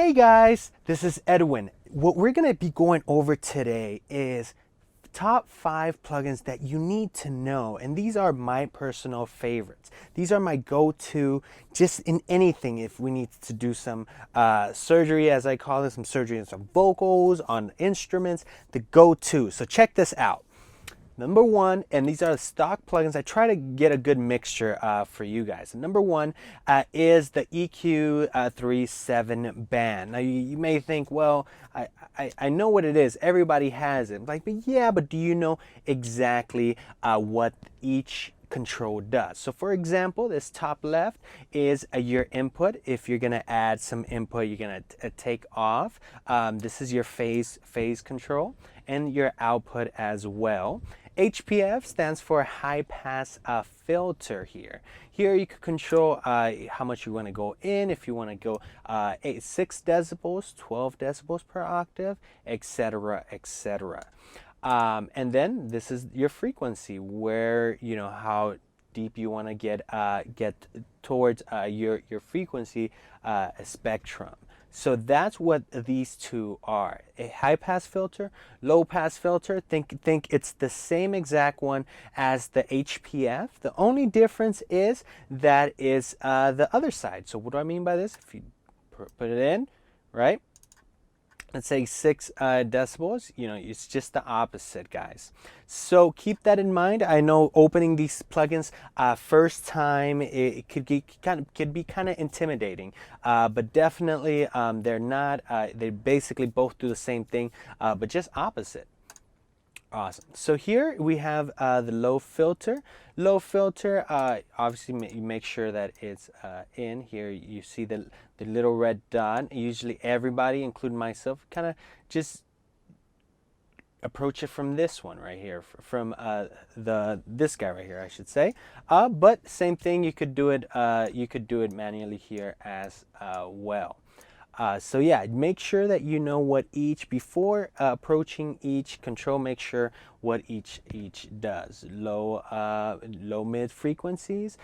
Hey guys, this is Edwin. What we're going to be going over today is top 5 plugins that you need to know, and these are my personal favorites. These are my go-to just in anything. If we need to do some surgery, as I call it, some surgery on some vocals, on instruments, the go-to. So check this out. Number one, and these are the stock plugins. I try to get a good mixture for you guys. Number one is the EQ37 band. Now you may think, well, I know what it is. Everybody has it. Like, but yeah, but do you know exactly what each control does? So for example, this top left is your input. If you're gonna add some input, you're gonna take off. This is your phase control and your output as well. HPF stands for high pass filter here. Here you can control how much you want to go in, if you want to go 6 decibels, 12 decibels per octave, etc., etc. And then this is your frequency, where you know how deep you want to get towards your frequency spectrum. So that's what these two are. A high pass filter, low pass filter. Think it's the same exact one as the HPF. The only difference is that is the other side. So what do I mean by this? If you put it in, right? Let's say 6 decibels, you know, it's just the opposite, guys. So keep that in mind. I know opening these plugins first time, it could be kind of intimidating, but definitely they're not. They basically both do the same thing, but just opposite. Awesome. So here we have the low filter. Low filter, obviously you make sure that it's in here. You see the little red dot. Usually everybody, including myself, kind of just approach it from this one right here, from this guy right here, I should say. But same thing, you could do it manually here as well. So yeah, make sure that you know what each, before approaching each control, make sure what each does. Low mid frequencies,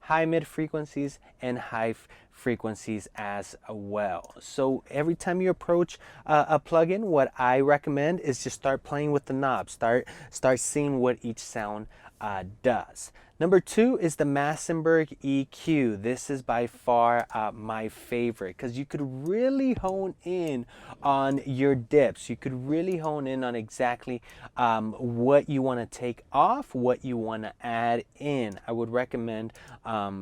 high mid frequencies, and high frequencies as well. So every time you approach a plugin, what I recommend is just start playing with the knobs. Start seeing what each sound does. Number 2 is the Massenburg EQ. This is by far my favorite, because you could really hone in on your dips. You could really hone in on exactly what you want to take off, what you want to add in. I would recommend,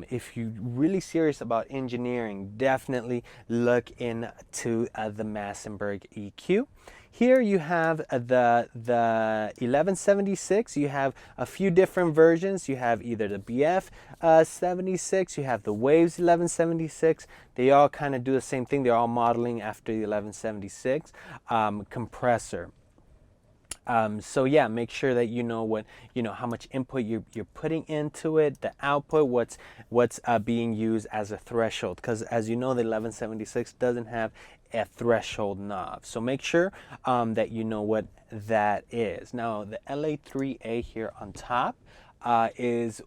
if you're really serious about engineering, definitely look into the Massenburg EQ. Here you have the 1176. You have a few different versions. You have either the BF 76, you have the Waves 1176. They all kind of do the same thing. They're all modeling after the 1176 compressor. So yeah, make sure that you know how much input you're putting into it, the output, what's being used as a threshold, because as you know, the 1176 doesn't have a threshold knob. So make sure that you know what that is. Now the LA3A here on top is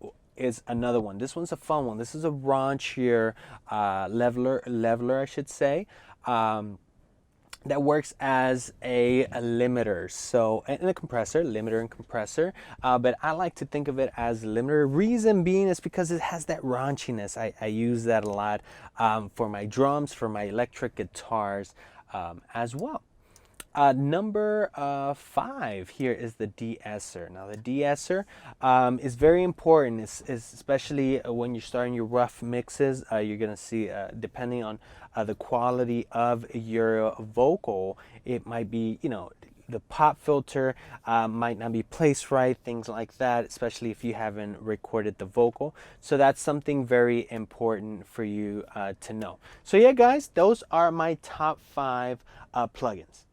another one. This one's a fun one. This is a raunchier leveler, I should say. That works as a limiter, so, and a compressor, limiter and compressor, but I like to think of it as a limiter. Reason being is because it has that raunchiness. I use that a lot for my drums, for my electric guitars as well. Number 5 here is the de-esser. Now the de-esser is very important, especially when you're starting your rough mixes. You're gonna see, depending on the quality of your vocal, it might be, you know, the pop filter might not be placed right, things like that, especially if you haven't recorded the vocal. So that's something very important for you to know. So yeah, guys, those are my top 5 plugins.